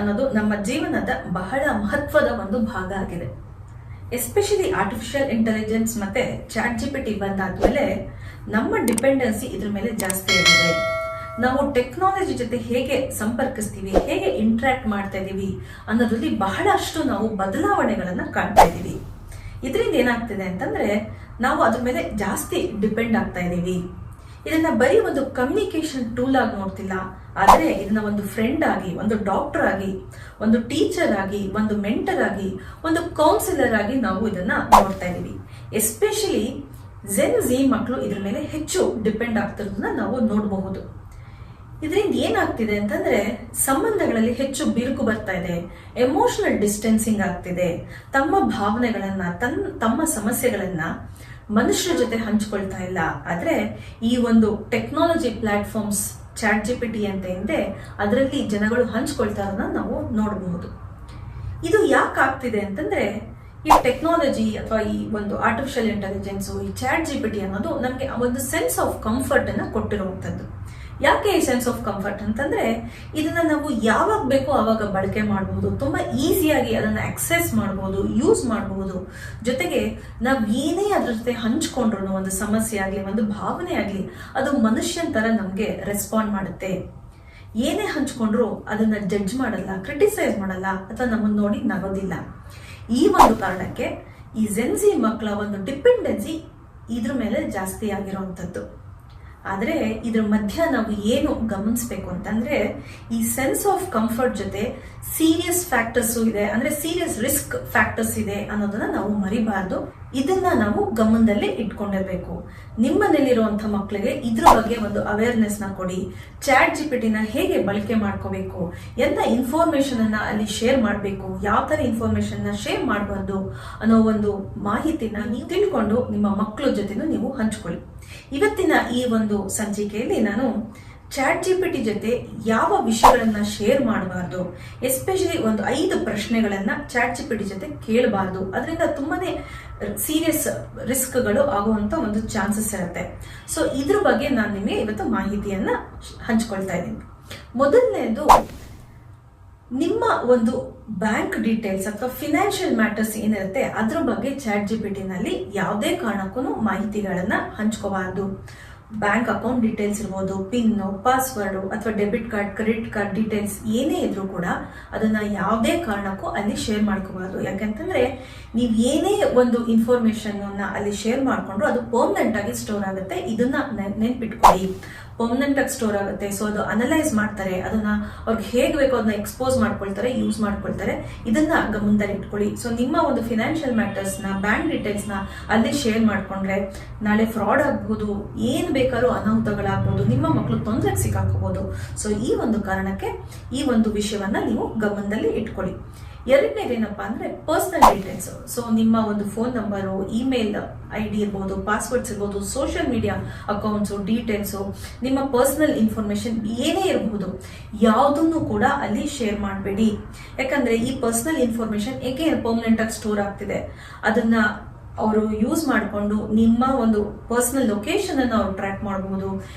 ಅನ್ನೋದು ನಮ್ಮ ಜೀವನದ ಬಹಳ ಮಹತ್ವದ ಒಂದು ಭಾಗ ಆಗಿದೆ. ಎಸ್ಪೆಷಲಿ ಆರ್ಟಿಫಿಷಿಯಲ್ ಇಂಟೆಲಿಜೆನ್ಸ್ ಮತ್ತೆ ಚಾಟ್ ಜಿಪಿಟಿ ಬಂದಾದ್ಮೇಲೆ ನಮ್ಮ ಡಿಪೆಂಡೆನ್ಸಿ ಇದ್ರ ಮೇಲೆ ಜಾಸ್ತಿ ಆಗಿದೆ. ನಾವು ಟೆಕ್ನಾಲಜಿ ಜೊತೆ ಹೇಗೆ ಸಂಪರ್ಕಿಸ್ತೀವಿ, ಹೇಗೆ ಇಂಟ್ರಾಕ್ಟ್ ಮಾಡ್ತಾ ಇದೀವಿ ಅನ್ನೋದ್ರಲ್ಲಿ ಬಹಳಷ್ಟು ನಾವು ಬದಲಾವಣೆಗಳನ್ನ ಕಾಣ್ತಾ ಇದೀವಿ. ಇದರಿಂದ ಏನಾಗ್ತಿದೆ ಅಂತಂದ್ರೆ ನಾವು ಅದ್ರ ಮೇಲೆ ಜಾಸ್ತಿ ಡಿಪೆಂಡ್ ಆಗ್ತಾ ಇದೀವಿ. ಇದನ್ನ ಬರೀ ಒಂದು ಕಮ್ಯುನಿಕೇಶನ್ ಟೂಲ್ ಆಗಿ ನೋಡ್ತಿಲ್ಲ, ಆದರೆ ಇದನ್ನ ಒಂದು ಫ್ರೆಂಡ್ ಆಗಿ, ಒಂದು ಡಾಕ್ಟರ್ ಆಗಿ, ಒಂದು ಟೀಚರ್ ಆಗಿ, ಒಂದು ಮೆಂಟರ್ ಆಗಿ, ಒಂದು ಕೌನ್ಸಿಲರ್ ಆಗಿ ನಾವು ಇದನ್ನ ನೋಡ್ತಾ ಇದೀವಿ. ಎಸ್ಪೆಷಲಿ ಜೆನ್ ಝಿ ಮಕ್ಕಳು ಇದ್ರ ಮೇಲೆ ಹೆಚ್ಚು ಡಿಪೆಂಡ್ ಆಗ್ತಿರೋದನ್ನ ನಾವು ನೋಡಬಹುದು. ಇದರಿಂದ ಏನಾಗ್ತಿದೆ ಅಂತಂದ್ರೆ ಸಂಬಂಧಗಳಲ್ಲಿ ಹೆಚ್ಚು ಬಿರುಕು ಬರ್ತಾ ಇದೆ, ಎಮೋಷನಲ್ ಡಿಸ್ಟೆನ್ಸಿಂಗ್ ಆಗ್ತಿದೆ. ತಮ್ಮ ಭಾವನೆಗಳನ್ನ, ತಮ್ಮ ಸಮಸ್ಯೆಗಳನ್ನ ಮನುಷ್ಯರ ಜೊತೆ ಹಂಚ್ಕೊಳ್ತಾ ಇಲ್ಲ. ಆದ್ರೆ ಈ ಒಂದು ಟೆಕ್ನಾಲಜಿ ಪ್ಲಾಟ್ಫಾರ್ಮ್ಸ್ ಚಾಟ್ ಜಿಪಿಟಿ ಅಂತ ಇದೆ, ಅದರಲ್ಲಿ ಜನಗಳು ಹಂಚ್ಕೊಳ್ತಾ ಇರೋದನ್ನ ನಾವು ನೋಡಬಹುದು. ಇದು ಯಾಕೆ ಆಗ್ತಿದೆ ಅಂತಂದ್ರೆ ಈ ಟೆಕ್ನಾಲಜಿ ಅಥವಾ ಈ ಒಂದು ಆರ್ಟಿಫಿಷಿಯಲ್ ಇಂಟೆಲಿಜೆನ್ಸ್, ಈ ಚಾಟ್ ಜಿಪಿಟಿ ಅನ್ನೋದು ನಮಗೆ ಒಂದು ಸೆನ್ಸ್ ಆಫ್ ಕಂಫರ್ಟ್ ಅನ್ನ ಕೊಟ್ಟಿರುವಂತದ್ದು. ಯಾಕೆ ಈ ಸೆನ್ಸ್ ಆಫ್ ಕಂಫರ್ಟ್ ಅಂತಂದ್ರೆ ಇದನ್ನ ನಾವು ಯಾವಾಗ ಬೇಕೋ ಆವಾಗ ಬಳಕೆ ಮಾಡಬಹುದು, ತುಂಬಾ ಈಸಿಯಾಗಿ ಅದನ್ನ ಆಕ್ಸೆಸ್ ಮಾಡಬಹುದು, ಯೂಸ್ ಮಾಡಬಹುದು. ಜೊತೆಗೆ ನಾವ್ ಏನೇ ಅದ್ರ ಜೊತೆ ಹಂಚ್ಕೊಂಡ್ರು, ಒಂದು ಸಮಸ್ಯೆ ಆಗ್ಲಿ, ಒಂದು ಭಾವನೆ ಆಗ್ಲಿ, ಅದು ಮನುಷ್ಯನ್ ತರ ನಮ್ಗೆ ರೆಸ್ಪಾಂಡ್ ಮಾಡುತ್ತೆ. ಏನೇ ಹಂಚ್ಕೊಂಡ್ರು ಅದನ್ನ ಜಡ್ಜ್ ಮಾಡಲ್ಲ, ಕ್ರಿಟಿಸೈಸ್ ಮಾಡಲ್ಲ, ಅಥವಾ ನಮ್ಮನ್ನ ನೋಡಿ ನಗೋದಿಲ್ಲ. ಈ ಒಂದು ಕಾರಣಕ್ಕೆ ಈ ಜೆನ್ ಝಿ ಮಕ್ಕಳ ಒಂದು ಡಿಪೆಂಡೆನ್ಸಿ ಇದ್ರ ಮೇಲೆ ಜಾಸ್ತಿ ಆಗಿರುವಂತದ್ದು. ಆದ್ರೆ ಇದ್ರ ಮಧ್ಯ ನಾವು ಏನು ಗಮನಿಸಬೇಕು ಅಂತಂದ್ರೆ ಈ ಸೆನ್ಸ್ ಆಫ್ ಕಂಫರ್ಟ್ ಜೊತೆ ಸೀರಿಯಸ್ ಫ್ಯಾಕ್ಟರ್ಸ್ ಇದೆ, ಅಂದ್ರೆ ಸೀರಿಯಸ್ ರಿಸ್ಕ್ ಫ್ಯಾಕ್ಟರ್ಸ್ ಇದೆ ಅನ್ನೋದನ್ನ ನಾವು ಮರಿಬಾರ್ದು. ಇದನ್ನ ನಾವು ಗಮನದಲ್ಲಿ ಇಟ್ಕೊಂಡಿರ್ಬೇಕು. ನಿಮ್ಮನೇಲಿರುವಂತಹ ಮಕ್ಕಳಿಗೆ ಇದ್ರ ಬಗ್ಗೆ ಒಂದು ಅವೇರ್ನೆಸ್ ನ ಕೊಡಿ. ಚಾಟ್ ಜಿಪಿಟಿನ ಹೇಗೆ ಬಳಕೆ ಮಾಡ್ಕೋಬೇಕು, ಎಂತ ಇನ್ಫಾರ್ಮೇಶನ್ ಅನ್ನ ಅಲ್ಲಿ ಶೇರ್ ಮಾಡಬೇಕು, ಯಾವ ತರ ಇನ್ಫಾರ್ಮೇಶನ್ ನ ಶೇರ್ ಮಾಡಬಾರ್ದು ಅನ್ನೋ ಒಂದು ಮಾಹಿತಿನ ನೀವು ತಿಳ್ಕೊಂಡು ನಿಮ್ಮ ಮಕ್ಕಳ ಜೊತೆನೂ ನೀವು ಹಂಚ್ಕೊಳ್ಳಿ. ಇವತ್ತಿನ ಈ ಒಂದು ಸಂಚಿಕೆಯಲ್ಲಿ ನಾನು ಚಾಟ್ ಜಿಪಿಟಿ ಜೊತೆ ಯಾವ ವಿಷಯಗಳನ್ನ ಶೇರ್ ಮಾಡಬಾರ್ದು, ಎಸ್ಪೆಷಲಿ ಒಂದು 5 ಪ್ರಶ್ನೆಗಳನ್ನ ಚಾಟ್ ಜಿಪಿಟಿ ಜೊತೆ ಕೇಳಬಾರ್ದು, ಅದರಿಂದ ತುಂಬಾನೇ ಸೀರಿಯಸ್ ರಿಸ್ಕ್ಗಳು ಆಗುವಂತ ಒಂದು ಚಾನ್ಸಸ್ ಇರುತ್ತೆ. ಸೊ ಇದ್ರ ಬಗ್ಗೆ ನಾನು ನಿಮಗೆ ಇವತ್ತು ಮಾಹಿತಿಯನ್ನ ಹಂಚ್ಕೊಳ್ತಾ ಇದ್ದೀನಿ. ಮೊದಲನೇದು, ನಿಮ್ಮ ಒಂದು ಬ್ಯಾಂಕ್ ಡೀಟೇಲ್ಸ್ ಅಥವಾ ಫಿನಾನ್ಷಿಯಲ್ ಮ್ಯಾಟರ್ಸ್ ಏನಿರುತ್ತೆ ಅದ್ರ ಬಗ್ಗೆ ಚಾಟ್ ಜಿಪಿಟಿನಲ್ಲಿ ಯಾವುದೇ ಕಾರಣಕ್ಕೂ ಮಾಹಿತಿಗಳನ್ನ ಹಂಚ್ಕೋಬಾರ್ದು. ಬ್ಯಾಂಕ್ ಅಕೌಂಟ್ ಡೀಟೇಲ್ಸ್ ಇರ್ಬೋದು, ಪಿನ್, ಪಾಸ್ವರ್ಡ್ ಅಥವಾ debit card, credit card details ಏನೇ ಇದ್ರೂ ಕೂಡ ಅದನ್ನ ಯಾವುದೇ ಕಾರಣಕ್ಕೂ ಅಲ್ಲಿ ಶೇರ್ ಮಾಡ್ಕೋಬಾರ್ದು. ಯಾಕಂತಂದ್ರೆ ನೀವು ಏನೇ ಒಂದು ಇನ್ಫಾರ್ಮೇಶನ್ ಅಲ್ಲಿ ಶೇರ್ ಮಾಡ್ಕೊಂಡ್ರು ಅದು ಪರ್ಮನೆಂಟ್ ಆಗಿ ಸ್ಟೋರ್ ಆಗುತ್ತೆ. ಇದನ್ನ ನೆನ್ಪಿಟ್ಕೊಳ್ಳಿ, ಪರ್ಮನೆಂಟ್ ಆಗಿ ಸ್ಟೋರ್ ಆಗುತ್ತೆ. ಸೊ ಅದು ಅನಲೈಸ್ ಮಾಡ್ತಾರೆ, ಅದನ್ನ ಅವ್ರಿಗೆ ಹೇಗೆ ಬೇಕೋ ಅದನ್ನ ಎಕ್ಸ್ಪೋಸ್ ಮಾಡ್ಕೊಳ್ತಾರೆ, ಯೂಸ್ ಮಾಡ್ಕೊಳ್ತಾರೆ. ಇದನ್ನ ಗಮನದಲ್ಲಿ ಇಟ್ಕೊಳ್ಳಿ. ಸೊ ನಿಮ್ಮ ಒಂದು ಫಿನಾನ್ಷಿಯಲ್ ಮ್ಯಾಟರ್ಸ್ ನ, ಬ್ಯಾಂಕ್ ಡೀಟೇಲ್ಸ್ ನ ಅಲ್ಲಿ ಶೇರ್ ಮಾಡ್ಕೊಂಡ್ರೆ ನಾಳೆ ಫ್ರಾಡ್ ಆಗಬಹುದು, ಏನ್ ಬೇಕಾದ್ರೂ ಅನಾಹುತಗಳಾಗಬಹುದು, ನಿಮ್ಮ ಮಕ್ಕಳು ತೊಂದರೆಗೆ ಸಿಕ್ಕಾಕೋಬಹುದು. ಸೊ ಈ ಒಂದು ಕಾರಣಕ್ಕೆ ಈ ಒಂದು ವಿಷಯವನ್ನ ನೀವು ಗಮನದಲ್ಲಿ ಇಟ್ಕೊಳ್ಳಿ. ಎರಡನೇದೇನಪ್ಪಾ ಅಂದ್ರೆ ಪರ್ಸನಲ್ ಡೀಟೇಲ್ಸ್. ಸೊ ನಿಮ್ಮ ಒಂದು ಫೋನ್ ನಂಬರು, ಇಮೇಲ್ ID ಇರ್ಬೋದು, ಪಾಸ್ವರ್ಡ್ಸ್ ಇರ್ಬೋದು, ಸೋಷಿಯಲ್ ಮೀಡಿಯಾ ಅಕೌಂಟ್ಸು, ಡೀಟೇಲ್ಸು, ನಿಮ್ಮ ಪರ್ಸನಲ್ ಇನ್ಫಾರ್ಮೇಶನ್ ಏನೇ ಇರಬಹುದು, ಯಾವುದನ್ನು ಕೂಡ ಅಲ್ಲಿ ಶೇರ್ ಮಾಡಬೇಡಿ. ಯಾಕಂದ್ರೆ ಈ ಪರ್ಸನಲ್ ಇನ್ಫಾರ್ಮೇಶನ್ ಏಕೆ ಪರ್ಮನೆಂಟ್ ಆಗಿ ಸ್ಟೋರ್ ಆಗ್ತಿದೆ, ಅದನ್ನ ಅವರು ಯೂಸ್ ಮಾಡಿಕೊಂಡು ನಿಮ್ಮ ಒಂದು ಪರ್ಸನಲ್ ಲೊಕೇಶನ್ ಅನ್ನು ಅವ್ರು ಟ್ರ್ಯಾಕ್ ಮಾಡಬಹುದು.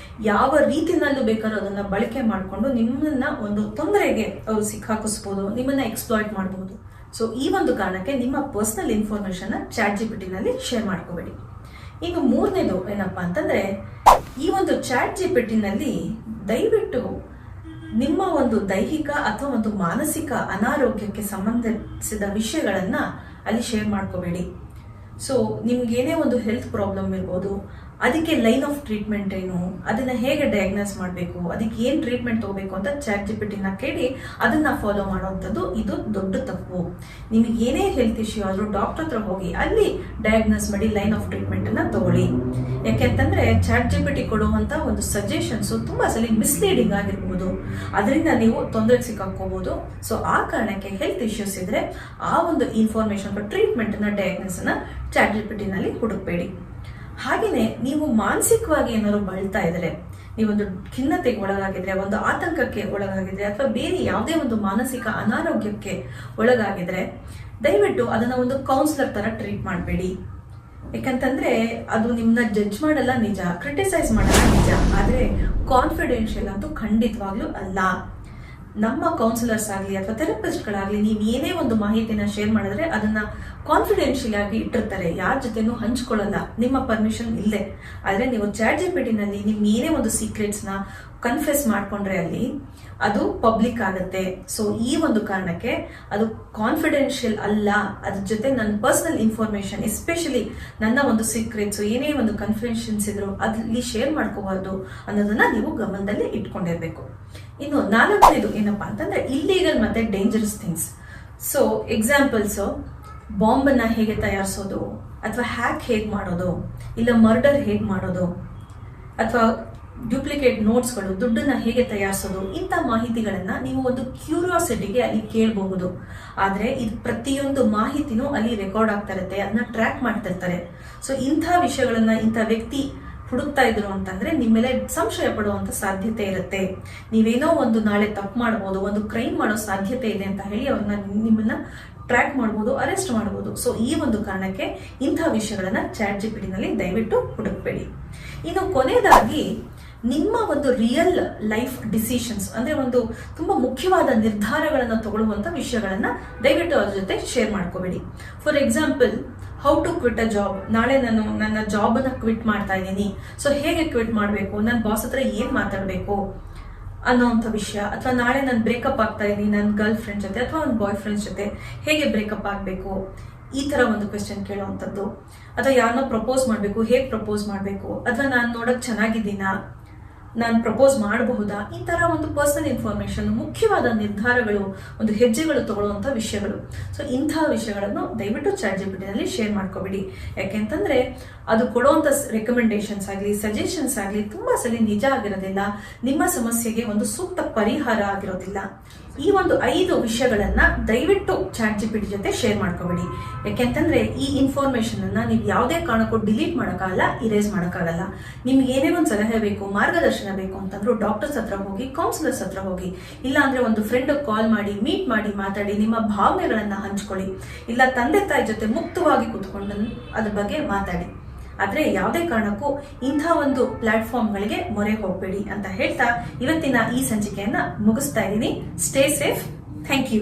ಯಾವ ರೀತಿನಲ್ಲೂ ಬೇಕಾದ್ರೂ ಅದನ್ನ ಬಳಕೆ ಮಾಡಿಕೊಂಡು ನಿಮ್ಮನ್ನ ಒಂದು ತೊಂದರೆಗೆ ಅವರು ಸಿಕ್ಕಾಕಿಸಬಹುದು, ನಿಮ್ಮನ್ನ ಎಕ್ಸ್ಪ್ಲಾಯ್ಟ್ ಮಾಡಬಹುದು. ಸೊ ಈ ಒಂದು ಕಾರಣಕ್ಕೆ ನಿಮ್ಮ ಪರ್ಸನಲ್ ಇನ್ಫಾರ್ಮೇಶನ್ ಚಾಟ್ ಜಿಪಿಟಿನಲ್ಲಿ ಶೇರ್ ಮಾಡ್ಕೋಬೇಡಿ. ಈಗ ಮೂರನೇದು ಏನಪ್ಪಾ ಅಂತಂದ್ರೆ ಈ ಒಂದು ಚಾಟ್ ಜಿಪಿಟಿನಲ್ಲಿ ದಯವಿಟ್ಟು ನಿಮ್ಮ ಒಂದು ದೈಹಿಕ ಅಥವಾ ಒಂದು ಮಾನಸಿಕ ಅನಾರೋಗ್ಯಕ್ಕೆ ಸಂಬಂಧಿಸಿದ ವಿಷಯಗಳನ್ನ ಅಲ್ಲಿ ಶೇರ್ ಮಾಡ್ಕೋಬೇಡಿ. ಸೊ ನಿಮ್ಗೆ ಏನೇ ಒಂದು ಹೆಲ್ತ್ ಪ್ರಾಬ್ಲಮ್ ಇರ್ಬೋದು, ಅದಕ್ಕೆ ಲೈನ್ ಆಫ್ ಟ್ರೀಟ್ಮೆಂಟ್ ಏನು, ಅದನ್ನ ಹೇಗೆ ಡಯಾಗ್ನೋಸ್ ಮಾಡಬೇಕು, ಅದಕ್ಕೆ ಏನ್ ಟ್ರೀಟ್ಮೆಂಟ್ ತಗೋಬೇಕು ಅಂತ ಚಾಟ್ ಜಿಪಿಟಿನ ಕೇಳಿ ಅದನ್ನ ಫಾಲೋ ಮಾಡುವಂಥದ್ದು ಇದು ದೊಡ್ಡ ತಪ್ಪು. ನಿಮಗೆ ಏನೇ ಹೆಲ್ತ್ ಇಶ್ಯೂ ಆದ್ರೂ ಡಾಕ್ಟರ್ ಹತ್ರ ಹೋಗಿ ಅಲ್ಲಿ ಡಯಾಗ್ನೋಸ್ ಮಾಡಿ ಲೈನ್ ಆಫ್ ಟ್ರೀಟ್ಮೆಂಟ್ ಅನ್ನ ತಗೊಳ್ಳಿ. ಯಾಕೆಂತಂದ್ರೆ ಚಾಟ್ ಜಿಪಿಟಿ ಕೊಡುವಂತ ಒಂದು ಸಜೆಷನ್ಸ್ ತುಂಬಾ ಸಲ ಮಿಸ್ಲೀಡಿಂಗ್ ಆಗಿರ್ಬೋದು, ಅದರಿಂದ ನೀವು ತೊಂದರೆಗೆ ಸಿಕ್ಕಾಕೋಬಹುದು. ಸೊ ಆ ಕಾರಣಕ್ಕೆ ಹೆಲ್ತ್ ಇಶ್ಯೂಸ್ ಇದ್ರೆ ಆ ಒಂದು ಇನ್ಫಾರ್ಮೇಶನ್ ಟ್ರೀಟ್ಮೆಂಟ್ ಅನ್ನ, ಡಯಾಗ್ನೋಸ್ ಅನ್ನ ಚಾಟ್ ಜಿಪಿಟಿನಲ್ಲಿ ಹುಡುಕ್ಬೇಡಿ. ಹಾಗೇನೆ ನೀವು ಮಾನಸಿಕವಾಗಿ ಏನಾದ್ರು ಬಳಲ್ತಾ ಇದ್ರೆ, ನೀವೊಂದು ಖಿನ್ನತೆಗೆ ಒಳಗಾಗಿದ್ರೆ, ಒಂದು ಆತಂಕಕ್ಕೆ ಒಳಗಾಗಿದ್ರೆ, ಅಥವಾ ಬೇರೆ ಯಾವುದೇ ಒಂದು ಮಾನಸಿಕ ಅನಾರೋಗ್ಯಕ್ಕೆ ಒಳಗಾಗಿದ್ರೆ ದಯವಿಟ್ಟು ಅದನ್ನ ಒಂದು ಕೌನ್ಸಿಲರ್ ತರ ಟ್ರೀಟ್ ಮಾಡಬೇಡಿ. ಯಾಕಂತಂದ್ರೆ ಅದು ನಿಮ್ನ ಜಡ್ಜ್ ಮಾಡಲ್ಲ ನಿಜ, ಕ್ರಿಟಿಸೈಸ್ ಮಾಡಲ್ಲ ನಿಜ, ಆದ್ರೆ ಕಾನ್ಫಿಡೆನ್ಷಿಯಲ್ ಅಂತೂ ಖಂಡಿತವಾಗ್ಲೂ ಅಲ್ಲ. ನಮ್ಮ ಕೌನ್ಸಿಲರ್ಸ್ ಆಗಲಿ ಅಥವಾ ಥೆರಪಿಸ್ಟ್ಗಳಾಗಲಿ ನೀವು ಏನೇ ಒಂದು ಮಾಹಿತಿನ ಶೇರ್ ಮಾಡಿದ್ರೆ ಅದನ್ನ ಕಾನ್ಫಿಡೆನ್ಷಿಯಲ್ ಆಗಿ ಇಟ್ಟಿರ್ತಾರೆ, ಯಾರ ಜೊತೆನೂ ಹಂಚ್ಕೊಳ್ಳಲ್ಲ ನಿಮ್ಮ ಪರ್ಮಿಷನ್ ಇಲ್ಲದೆ. ಆದರೆ ನೀವು ChatGPT ನಲ್ಲಿ ನಿಮ್ಮ ಏನೇ ಒಂದು ಸೀಕ್ರೆಟ್ಸ್ನ ಕನ್ಫೆಸ್ ಮಾಡ್ಕೊಂಡ್ರೆ ಅಲ್ಲಿ ಅದು ಪಬ್ಲಿಕ್ ಆಗುತ್ತೆ. ಸೊ ಈ ಒಂದು ಕಾರಣಕ್ಕೆ ಅದು ಕಾನ್ಫಿಡೆನ್ಷಿಯಲ್ ಅಲ್ಲ, ಅದ್ರ ಜೊತೆ ನನ್ನ ಪರ್ಸನಲ್ ಇನ್ಫಾರ್ಮೇಶನ್ ಎಸ್ಪೆಷಲಿ ನನ್ನ ಒಂದು ಸೀಕ್ರೆಟ್ಸ್ ಏನೇ ಒಂದು ಕನ್ಫೆಷನ್ಸ್ ಇದ್ರು ಅಲ್ಲಿ ಶೇರ್ ಮಾಡ್ಕೋಬಾರ್ದು ಅನ್ನೋದನ್ನ ನೀವು ಗಮನದಲ್ಲಿ ಇಟ್ಕೊಂಡಿರ್ಬೇಕು. ಇನ್ನು 4ನೇದು ಏನಪ್ಪಾ ಅಂತಂದ್ರೆ ಇಲ್ಲೀಗಲ್ ಮತ್ತೆ ಡೇಂಜರಸ್ ಥಿಂಗ್ಸ್. ಸೊ ಎಕ್ಸಾಂಪಲ್ಸ್, ಬಾಂಬನ್ನ ಹೇಗೆ ತಯಾರಿಸೋದು, ಅಥವಾ ಹ್ಯಾಕ್ ಹೇಗೆ ಮಾಡೋದು, ಇಲ್ಲ ಮರ್ಡರ್ ಹೇಗೆ ಮಾಡೋದು, ಅಥವಾ ಡ್ಯೂಪ್ಲಿಕೇಟ್ ನೋಟ್ಸ್ಗಳು, ದುಡ್ಡನ್ನ ಹೇಗೆ ತಯಾರಿಸೋದು, ಇಂಥ ಮಾಹಿತಿಗಳನ್ನ ನೀವು ಒಂದು ಕ್ಯೂರಿಯಾಸಿಟಿಗೆ ಅಲ್ಲಿ ಕೇಳಬಹುದು. ಆದ್ರೆ ಇದು ಪ್ರತಿಯೊಂದು ಮಾಹಿತಿನೂ ಅಲ್ಲಿ ರೆಕಾರ್ಡ್ ಆಗ್ತಾ ಇರುತ್ತೆ, ಅದನ್ನ ಟ್ರ್ಯಾಕ್ ಮಾಡ್ತಿರ್ತಾರೆ. ಸೊ ಇಂಥ ವಿಷಯಗಳನ್ನ ಇಂಥ ವ್ಯಕ್ತಿ ಹುಡುಕ್ತಾ ಇದ್ರು ಅಂತಂದ್ರೆ ನಿಮ್ಮ ಮೇಲೆ ಸಂಶಯ ಪಡುವಂತ ಸಾಧ್ಯತೆ ಇರುತ್ತೆ. ನೀವೇನೋ ಒಂದು ನಾಳೆ ತಪ್ಪು ಮಾಡಬಹುದು, ಒಂದು ಕ್ರೈಮ್ ಮಾಡೋ ಸಾಧ್ಯತೆ ಇದೆ ಅಂತ ಹೇಳಿ ಅವ್ರನ್ನ ನಿಮ್ಮನ್ನ ಟ್ರ್ಯಾಕ್ ಮಾಡಬಹುದು, ಅರೆಸ್ಟ್ ಮಾಡಬಹುದು. ಸೊ ಈ ಒಂದು ಕಾರಣಕ್ಕೆ ಇಂಥ ವಿಷಯಗಳನ್ನ ChatGPT ನಲ್ಲಿ ದಯವಿಟ್ಟು ಹುಡುಕ್ಬೇಡಿ. ಇನ್ನು ಕೊನೆಯದಾಗಿ ನಿಮ್ಮ ಒಂದು ರಿಯಲ್ ಲೈಫ್ ಡಿಸಿಷನ್ಸ್ ಅಂದ್ರೆ ಒಂದು ತುಂಬಾ ಮುಖ್ಯವಾದ ನಿರ್ಧಾರಗಳನ್ನು ತಗೊಳ್ಳುವಂತ ವಿಷಯಗಳನ್ನ ದಯವಿಟ್ಟು ಅದ್ರ ಜೊತೆ ಶೇರ್ ಮಾಡ್ಕೋಬೇಡಿ. For example, how to quit a job. ನಾಳೆ ನಾನು ನನ್ನ ಜಾಬ್ ಅನ್ನ ಕ್ವಿಟ್ ಮಾಡ್ತಾ ಇದ್ದೀನಿ, ಸೊ ಹೇಗೆ ಕ್ವಿಟ್ ಮಾಡಬೇಕು, ನನ್ನ ಬಾಸ್ ಹತ್ರ ಏನ್ ಮಾತಾಡಬೇಕು ಅನ್ನೋಂಥ ವಿಷಯ, ಅಥವಾ ನಾಳೆ ನಾನು ಬ್ರೇಕಪ್ ಆಗ್ತಾ ಇದ್ದೀನಿ ನನ್ನ ಗರ್ಲ್ ಫ್ರೆಂಡ್ ಜೊತೆ ಅಥವಾ ಒಂದು ಬಾಯ್ ಫ್ರೆಂಡ್ಸ್ ಜೊತೆ, ಹೇಗೆ ಬ್ರೇಕಪ್ ಆಗಬೇಕು, ಈ ತರ ಒಂದು ಕ್ವೆಶ್ಚನ್ ಕೇಳುವಂಥದ್ದು. ಅಥವಾ ಯಾರನ್ನೋ ಪ್ರಪೋಸ್ ಮಾಡಬೇಕು, ಹೇಗೆ ಪ್ರಪೋಸ್ ಮಾಡಬೇಕು, ಅಥವಾ ನಾನು ನೋಡಕ್ ಚೆನ್ನಾಗಿದ್ದೀನಾ, ನಾನು ಪ್ರಪೋಸ್ ಮಾಡಬಹುದಾ, ಈ ತರ ಒಂದು ಪರ್ಸನಲ್ ಇನ್ಫಾರ್ಮೇಶನ್, ಮುಖ್ಯವಾದ ನಿರ್ಧಾರಗಳು, ಒಂದು ಹೆಜ್ಜೆಗಳು ತಗೊಳ್ಳುವಂತ ವಿಷಯಗಳು. ಸೊ ಇಂಥ ವಿಷಯಗಳನ್ನು ದಯವಿಟ್ಟು ChatGPT ನಲ್ಲಿ ಶೇರ್ ಮಾಡ್ಕೋಬೇಡಿ. ಯಾಕೆಂತಂದ್ರೆ ಅದು ಕೊಡುವಂತ ರೆಕಮೆಂಡೇಶನ್ಸ್ ಆಗಲಿ ಸಜೆಷನ್ಸ್ ಆಗಲಿ ತುಂಬಾ ಸಲ ನಿಜ ಆಗಿರೋದಿಲ್ಲ, ನಿಮ್ಮ ಸಮಸ್ಯೆಗೆ ಒಂದು ಸೂಕ್ತ ಪರಿಹಾರ ಆಗಿರೋದಿಲ್ಲ. ಈ ಒಂದು 5 ವಿಷಯಗಳನ್ನ ದಯವಿಟ್ಟು ChatGPT ಜೊತೆ ಶೇರ್ ಮಾಡ್ಕೋಬೇಡಿ. ಯಾಕೆಂತಂದ್ರೆ ಈ ಇನ್ಫಾರ್ಮೇಶನ್ ಅನ್ನ ನೀವು ಯಾವುದೇ ಕಾರಣಕ್ಕೂ ಡಿಲೀಟ್ ಮಾಡೋಕ್ಕಾಗಲ್ಲ, ಇರೇಸ್ ಮಾಡೋಕ್ಕಾಗಲ್ಲ. ನಿಮ್ಗೆ ಏನೇ ಒಂದು ಸಲಹೆ ಬೇಕು, ಮಾರ್ಗದರ್ಶನ ಬೇಕು ಅಂತಂದ್ರೂ ಡಾಕ್ಟರ್ಸ್ ಹತ್ರ ಹೋಗಿ, ಕೌನ್ಸಿಲರ್ಸ್ ಹತ್ರ ಹೋಗಿ, ಇಲ್ಲ ಅಂದ್ರೆ ಒಂದು ಫ್ರೆಂಡ್ ಕಾಲ್ ಮಾಡಿ, ಮೀಟ್ ಮಾಡಿ, ಮಾತಾಡಿ, ನಿಮ್ಮ ಭಾವನೆಗಳನ್ನ ಹಂಚ್ಕೊಳ್ಳಿ, ಇಲ್ಲ ತಂದೆ ತಾಯಿ ಜೊತೆ ಮುಕ್ತವಾಗಿ ಕೂತ್ಕೊಂಡು ಅದ್ರ ಬಗ್ಗೆ ಮಾತಾಡಿ. ಆದ್ರೆ ಯಾವುದೇ ಕಾರಣಕ್ಕೂ ಇಂಥ ಒಂದು ಪ್ಲಾಟ್ಫಾರ್ಮ್ಗಳಿಗೆ ಮೊರೆ ಹೋಗ್ಬೇಡಿ ಅಂತ ಹೇಳ್ತಾ ಇವತ್ತಿನ ಈ ಸಂಚಿಕೆಯನ್ನ ಮುಗಿಸ್ತಾ ಇದ್ದೀನಿ. Stay safe. Thank you.